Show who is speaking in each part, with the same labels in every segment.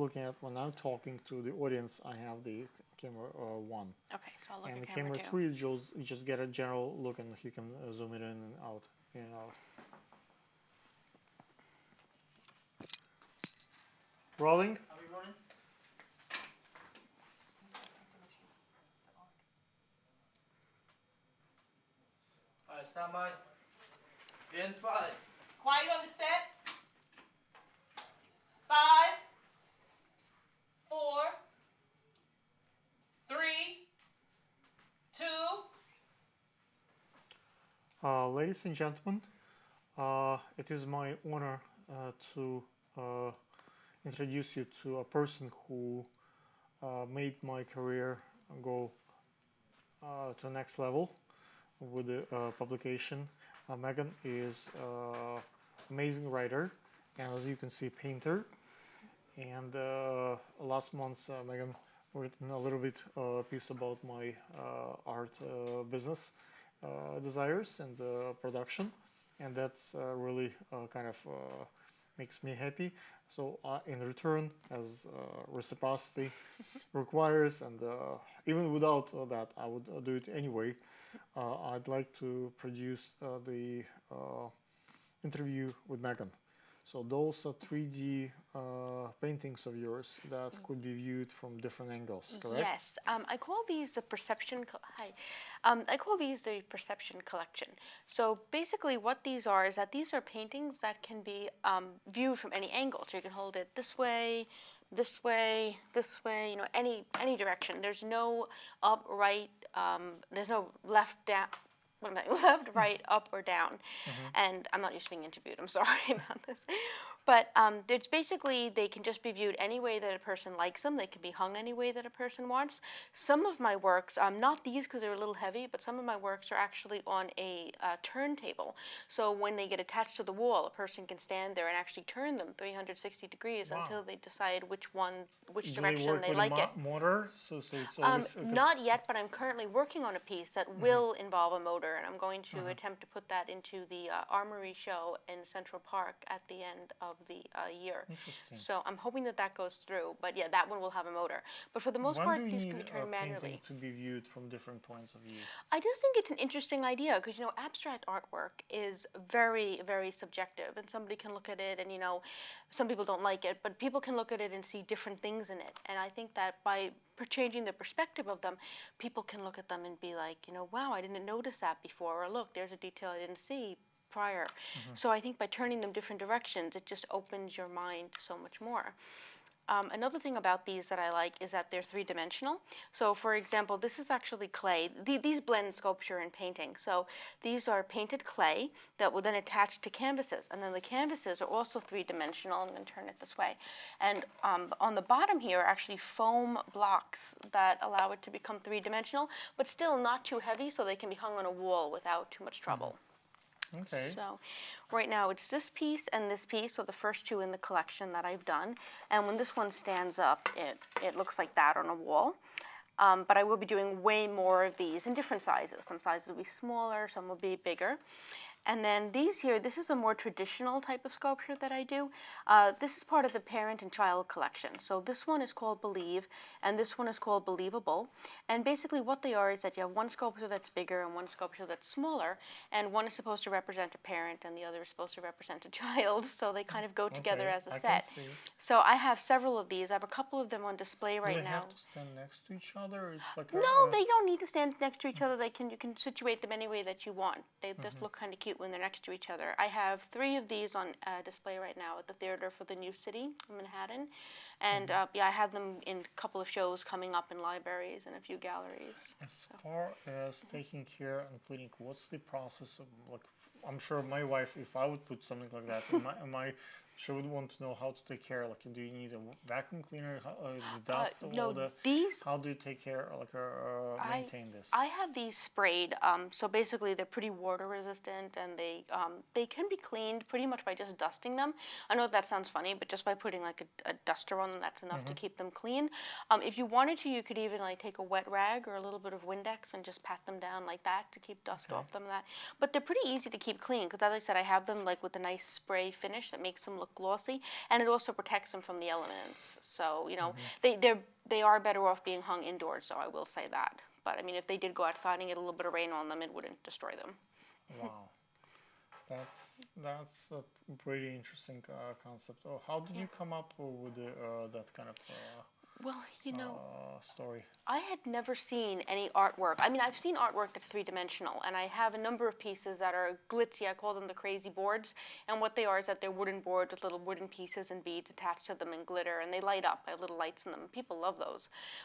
Speaker 1: looking at, when I'm talking to the audience, I have the camera 1.
Speaker 2: Okay, so I'll look
Speaker 1: And
Speaker 2: at
Speaker 1: the
Speaker 2: camera
Speaker 1: camera
Speaker 2: 2.
Speaker 1: 3, you just get a general look, and you can zoom it in and out, in and out. Rolling.
Speaker 3: Are we rolling? Alright, stand by. In 5.
Speaker 4: Quiet on the set. 5, 4, 3, 2.
Speaker 1: Ladies and gentlemen, it is my honor to introduce you to a person who made my career go to the next level with the publication. Megan is an amazing writer, and as you can see, painter. And last month, Megan written a little bit piece about my art business desires and production, and that really kind of makes me happy. So in return, as reciprocity requires, and even without that, I would do it anyway. I'd like to produce the interview with Megan. So those are 3D paintings of yours that could be viewed from different angles, correct?
Speaker 2: Yes, I call these the perception. I call these the perception collection. So basically, what these are is that these are paintings that can be viewed from any angle. So you can hold it this way, this way, this way. You know, any direction. There's no up, right. There's no left, down. What am I, left, right, up, or down. And I'm not used to being interviewed. I'm sorry about this. But it's basically, they can just be viewed any way that a person likes them. They can be hung any way that a person wants. Some of my works, not these because they're a little heavy, but some of my works are actually on a turntable. So when they get attached to the wall, a person can stand there and actually turn them 360 degrees until they decide which direction they like it.
Speaker 1: Motor? So it's always
Speaker 2: Not yet, but I'm currently working on a piece that will involve a motor, and I'm going to attempt to put that into the Armory show in Central Park at the end of the year.
Speaker 1: Interesting.
Speaker 2: So I'm hoping that that goes through, but yeah, that one will have a motor. But for the most part, these can be turned manually.
Speaker 1: To be viewed from different points of view?
Speaker 2: I just think it's an interesting idea because, you know, abstract artwork is very, very subjective, and somebody can look at it and, you know, some people don't like it, but people can look at it and see different things in it. And I think that by changing the perspective of them, people can look at them and be like, you know, wow, I didn't notice that before, or look, there's a detail I didn't see prior. So I think by turning them different directions, it just opens your mind so much more. Another thing about these that I like is that they're three-dimensional. So for example, this is actually clay. These blend sculpture and painting. So these are painted clay that will then attach to canvases. And then the canvases are also three-dimensional. I'm going to turn it this way. And on the bottom here are actually foam blocks that allow it to become three-dimensional, but still not too heavy, so they can be hung on a wall without too much trouble.
Speaker 1: Okay.
Speaker 2: So right now it's this piece and this piece, so the first two in the collection that I've done. And when this one stands up, it looks like that on a wall. But I will be doing way more of these in different sizes. Some sizes will be smaller, some will be bigger. And then these here, this is a more traditional type of sculpture that I do. This is part of the parent and child collection. So this one is called Believe, and this one is called Believable. And basically what they are is that you have one sculpture that's bigger and one sculpture that's smaller, and one is supposed to represent a parent and the other is supposed to represent a child. So they kind of go together as a set.
Speaker 1: Can see.
Speaker 2: So I have several of these. I have a couple of them on display right
Speaker 1: Do they
Speaker 2: now.
Speaker 1: have to stand next to each other? It's like
Speaker 2: No, they don't need to stand next to each other. You can situate them any way that you want. They just look kind of cute when they're next to each other. I have 3 of these on display right now at the Theater for the New City in Manhattan. And yeah, I have them in a couple of shows coming up in libraries and a few galleries.
Speaker 1: As far as taking care and cleaning, what's the process of, like, I'm sure my wife, if I would put something like that in my she would want to know how to take care. Like, do you need a vacuum cleaner, the dust,
Speaker 2: No,
Speaker 1: how do you take care, like, maintain this?
Speaker 2: I have these sprayed. So basically, they're pretty water resistant, and they can be cleaned pretty much by just dusting them. I know that sounds funny, but just by putting like a duster on them, that's enough to keep them clean. If you wanted to, you could even like take a wet rag or a little bit of Windex and just pat them down like that to keep dust off them. But they're pretty easy to keep clean because, as I said, I have them like with a nice spray finish that makes them look glossy, and it also protects them from the elements. So you know, they are better off being hung indoors. So I will say that. But I mean, if they did go outside and get a little bit of rain on them, it wouldn't destroy them.
Speaker 1: Wow, that's a pretty interesting concept. Oh, how did you come up with that kind of
Speaker 2: Well, you know,
Speaker 1: story?
Speaker 2: I had never seen any artwork. I mean, I've seen artwork that's three-dimensional, and I have a number of pieces that are glitzy. I call them the crazy boards. And what they are is that they're wooden boards with little wooden pieces and beads attached to them and glitter, and they light up. I have little lights in them. People love those.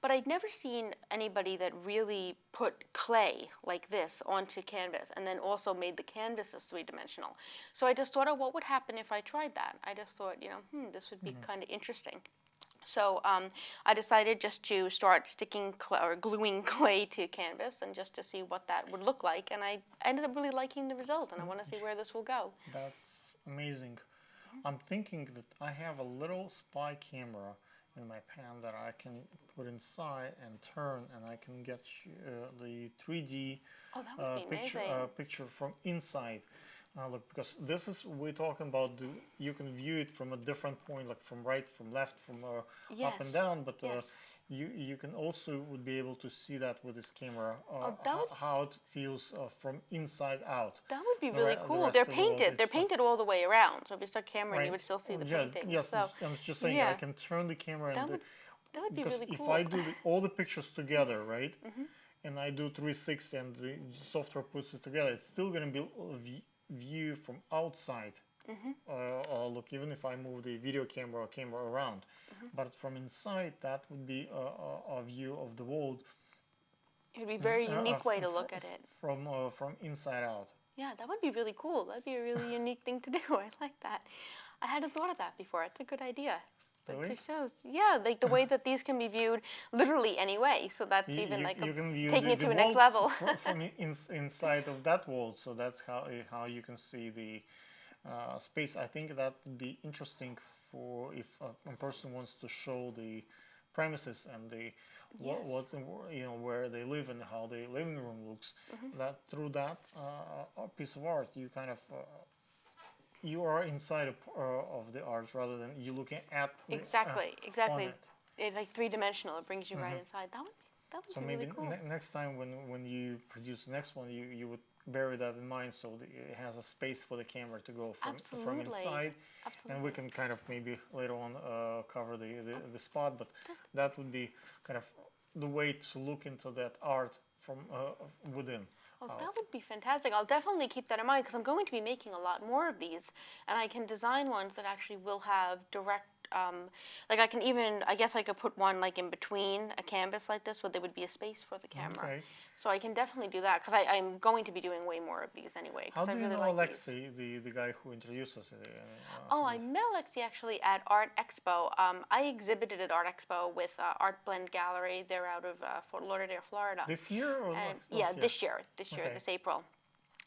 Speaker 2: But I'd never seen anybody that really put clay like this onto canvas and then also made the canvases three-dimensional. So I just thought, oh, what would happen if I tried that? I just thought, you know, this would be kind of interesting. So I decided just to start sticking or gluing clay to canvas and just to see what that would look like. And I ended up really liking the result, and I want to see where this will go.
Speaker 1: That's amazing. I'm thinking that I have a little spy camera in my pan that I can put inside and turn, and I can get the 3D
Speaker 2: Oh, that would be amazing.
Speaker 1: picture from inside. Look, because this is we're talking about. You can view it from a different point, like from right, from left, from up and
Speaker 2: Yes.
Speaker 1: down. But
Speaker 2: Yes.
Speaker 1: you can also would be able to see that with this camera,
Speaker 2: that would-
Speaker 1: how it feels from inside out.
Speaker 2: That would be
Speaker 1: The
Speaker 2: really
Speaker 1: the
Speaker 2: cool.
Speaker 1: rest
Speaker 2: They're
Speaker 1: of the world,
Speaker 2: painted. They're
Speaker 1: it's,
Speaker 2: painted all the way around. So if you start camera,
Speaker 1: right.
Speaker 2: you would still see the
Speaker 1: Yeah,
Speaker 2: painting.
Speaker 1: yes,
Speaker 2: So
Speaker 1: I'm just saying
Speaker 2: yeah.
Speaker 1: I can turn the camera
Speaker 2: that
Speaker 1: and
Speaker 2: would that would be
Speaker 1: because
Speaker 2: really
Speaker 1: if
Speaker 2: cool.
Speaker 1: I do all the pictures together, right, and I do 360 and the software puts it together, it's still going to be a view from outside. Look, even if I move the video camera or camera around, but from inside, that would be a view of the world.
Speaker 2: It would be a very unique way to look at it.
Speaker 1: From inside out.
Speaker 2: Yeah, that would be really cool. That'd be a really unique thing to do. I like that. I hadn't thought of that before. It's a good idea. But
Speaker 1: Really?
Speaker 2: it just shows, yeah, like the way that these can be viewed literally anyway. So that's even like
Speaker 1: You can view
Speaker 2: taking it
Speaker 1: the
Speaker 2: to a next
Speaker 1: world
Speaker 2: level.
Speaker 1: from inside of that world. So that's how you can see the space. I think that would be interesting for if a person wants to show the premises and the what you know where they live and how the living room looks. That through that piece of art, you kind of you are inside of the art rather than you looking at the,
Speaker 2: Exactly.
Speaker 1: on it.
Speaker 2: It's like three-dimensional. It brings you right inside. That would
Speaker 1: So
Speaker 2: be
Speaker 1: maybe
Speaker 2: really cool.
Speaker 1: next time when you produce the next one, you would bear that in mind so that it has a space for the camera to go from
Speaker 2: Absolutely.
Speaker 1: inside.
Speaker 2: Absolutely.
Speaker 1: And we can kind of maybe later on cover the spot, but that would be kind of the way to look into that art from within.
Speaker 2: Oh, that would be fantastic. I'll definitely keep that in mind because I'm going to be making a lot more of these, and I can design ones that actually will have direct, like I can even, I guess I could put one like in between a canvas like this where there would be a space for the camera.
Speaker 1: Okay.
Speaker 2: So I can definitely do that because I'm going to be doing way more of these anyway.
Speaker 1: How
Speaker 2: Because
Speaker 1: do
Speaker 2: I
Speaker 1: you
Speaker 2: really
Speaker 1: know
Speaker 2: like these.
Speaker 1: Alexei, the guy who introduced us?
Speaker 2: Oh, I met Alexi actually at Art Expo. I exhibited at Art Expo with Art Blend Gallery. They're out of Fort Lauderdale, Florida.
Speaker 1: This year or
Speaker 2: And
Speaker 1: last
Speaker 2: yeah,
Speaker 1: year?
Speaker 2: this year,
Speaker 1: Okay.
Speaker 2: this April.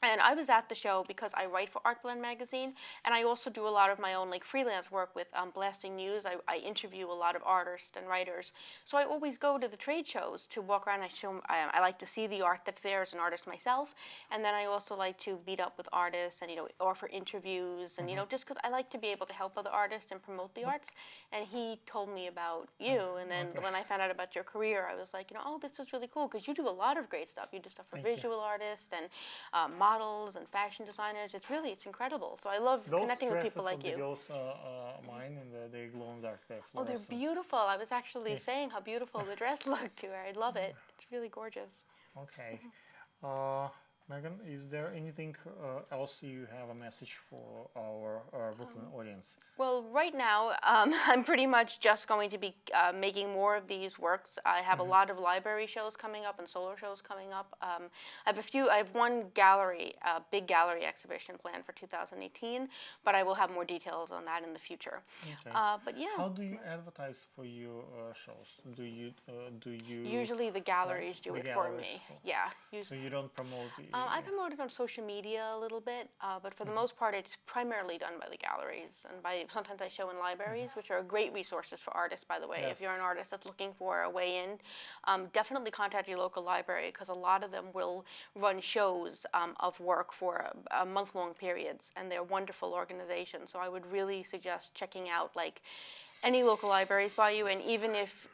Speaker 2: And I was at the show because I write for Art Blend magazine, and I also do a lot of my own like freelance work with Blasting News. I interview a lot of artists and writers, so I always go to the trade shows to walk around. I like to see the art that's there as an artist myself, and then I also like to meet up with artists and offer interviews and just because I like to be able to help other artists and promote the arts. And he told me about you, and then when I found out about your career, I was like, oh, this is really cool because you do a lot of great stuff. You do stuff for
Speaker 1: Thank you.
Speaker 2: visual artists and models and fashion designers. It's incredible. So I love
Speaker 1: Those
Speaker 2: connecting with people
Speaker 1: dresses
Speaker 2: like
Speaker 1: of the
Speaker 2: you.
Speaker 1: girls, mine, and they glow in the dark. They're
Speaker 2: Oh, they're
Speaker 1: fluorescent.
Speaker 2: beautiful. I was actually saying how beautiful the dress looked to her. I love it. It's really gorgeous.
Speaker 1: Okay. Megan, is there anything else you have a message for our Brooklyn audience?
Speaker 2: Well, right now, I'm pretty much just going to be making more of these works. I have a lot of library shows coming up and solo shows coming up. I have one gallery, big gallery exhibition planned for 2018, but I will have more details on that in the future.
Speaker 1: Okay.
Speaker 2: But yeah.
Speaker 1: How do you advertise for your shows? Do you
Speaker 2: Usually the galleries do
Speaker 1: the
Speaker 2: it for
Speaker 1: gallery?
Speaker 2: me. Yeah.
Speaker 1: So you don't promote?
Speaker 2: I promote it on social media a little bit, but for the most part, it's primarily done by the galleries and by sometimes I show in libraries, which are great resources for artists, by the way. If you're an
Speaker 1: Yes.
Speaker 2: artist that's looking for a way in, definitely contact your local library because a lot of them will run shows of work for a month-long periods, and they're wonderful organizations. So I would really suggest checking out like any local libraries by you, and even if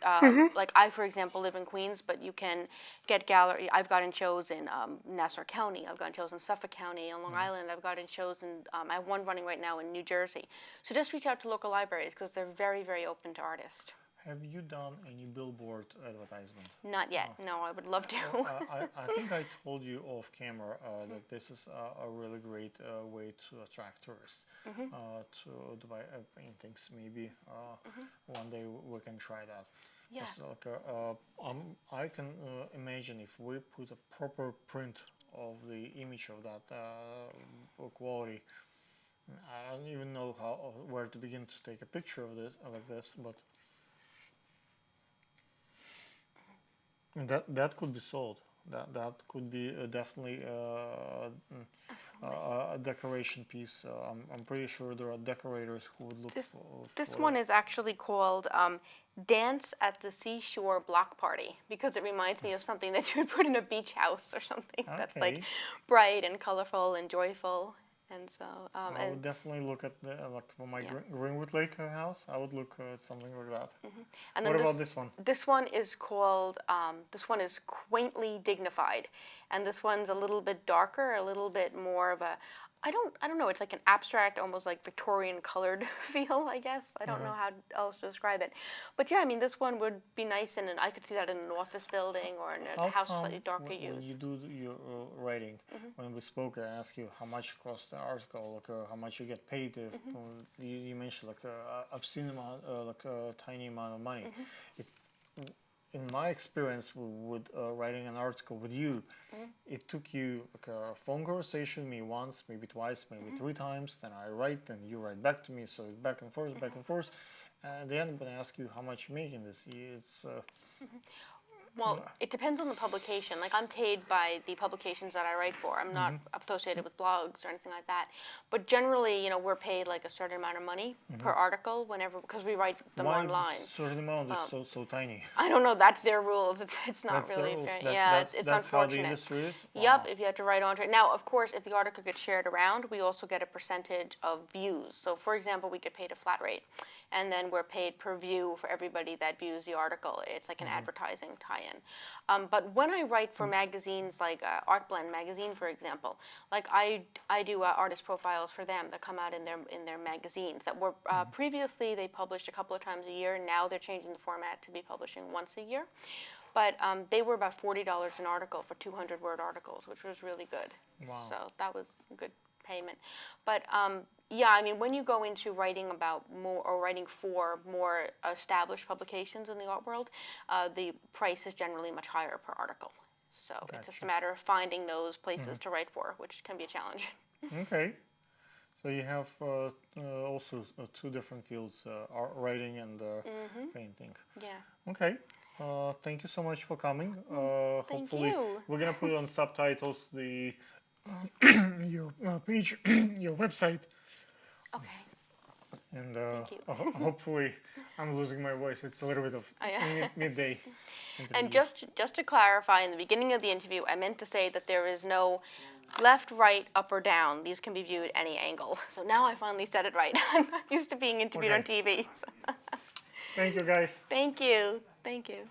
Speaker 2: like I for example live in Queens, but you can get gallery. I've gotten shows in Nassau County, I've gotten shows in Suffolk County, on Long Island, I've gotten shows in I have one running right now in New Jersey. So just reach out to local libraries because they're very, very open to artists.
Speaker 1: Have you done any billboard advertisement?
Speaker 2: Not yet. No, I would love to.
Speaker 1: I think I told you off camera that this is a really great way to attract tourists to buy paintings. Maybe one day we can try that.
Speaker 2: Yeah.
Speaker 1: I can imagine if we put a proper print of the image of that quality. I don't even know where to begin to take a picture of this like this, but. That could be sold. That could be definitely a decoration piece. I'm pretty sure there are decorators who would look
Speaker 2: This
Speaker 1: for
Speaker 2: one is actually called Dance at the Seashore Block Party because it reminds me of something that you would put in a beach house or something that's like
Speaker 1: Okay.
Speaker 2: bright and colorful and joyful. And so,
Speaker 1: I would definitely look at the like for my Greenwood Lake house. I would look at something like that.
Speaker 2: and
Speaker 1: What
Speaker 2: then
Speaker 1: about this one?
Speaker 2: This one is called, this one is Quaintly Dignified. And this one's a little bit darker, a little bit more of a, I don't know, it's like an abstract, almost like Victorian colored feel, I guess. I don't know how else to describe it. But yeah, I mean, this one would be nice I could see that in an office building or in a
Speaker 1: How
Speaker 2: house
Speaker 1: come
Speaker 2: slightly darker
Speaker 1: when
Speaker 2: used.
Speaker 1: you do your writing, when we spoke, I asked you how much cost the article, like how much you get paid. If, you mentioned like a obscene amount, like a tiny amount of money. It, in my experience with writing an article with you, it took you like a phone conversation, me once, maybe twice, maybe three times. Then I write, then you write back to me. So it's back and forth, back and forth. At the end, when I ask you how much you're making this, it's
Speaker 2: Well, it depends on the publication. Like I'm paid by the publications that I write for. I'm not associated with blogs or anything like that. But generally, you know, we're paid like a certain amount of money per article whenever because we write them
Speaker 1: why
Speaker 2: online.
Speaker 1: certain amount is so tiny.
Speaker 2: I don't know. That's their rules. It's not
Speaker 1: That's the
Speaker 2: really
Speaker 1: rules.
Speaker 2: fair.
Speaker 1: That-
Speaker 2: Yeah,
Speaker 1: that's,
Speaker 2: it's
Speaker 1: that's how the
Speaker 2: unfortunate.
Speaker 1: industry is.
Speaker 2: Yep, if you have to write onto it. Now, of course, if the article gets shared around, we also get a percentage of views. So, for example, we get paid a flat rate, and then we're paid per view for everybody that views the article. It's like an advertising tie-in. But when I write for magazines like Art Blend magazine, for example, like I do artist profiles for them that come out in their magazines that were previously they published a couple of times a year. Now they're changing the format to be publishing once a year. But they were about $40 an article for 200-word articles, which was really good.
Speaker 1: Wow.
Speaker 2: So that was good payment. But yeah, I mean, when you go into writing about more or writing for more established publications in the art world, the price is generally much higher per article. So it's just a matter of finding those places to write for, which can be a challenge.
Speaker 1: Okay. So you have also two different fields, art writing and painting.
Speaker 2: Yeah.
Speaker 1: Okay. Thank you so much for coming.
Speaker 2: Thank
Speaker 1: Hopefully
Speaker 2: you.
Speaker 1: we're gonna put on subtitles the your page, your website,
Speaker 2: Okay.
Speaker 1: and
Speaker 2: Thank you.
Speaker 1: hopefully I'm losing my voice. It's a little bit of
Speaker 2: Yeah.
Speaker 1: midday.
Speaker 2: And
Speaker 1: interview.
Speaker 2: just to clarify, in the beginning of the interview, I meant to say that there is no left, right, up, or down. These can be viewed any angle. So now I finally said it right. I'm not used to being interviewed on
Speaker 1: Okay.
Speaker 2: TV. So.
Speaker 1: Thank you, guys.
Speaker 2: Thank you. Thank you.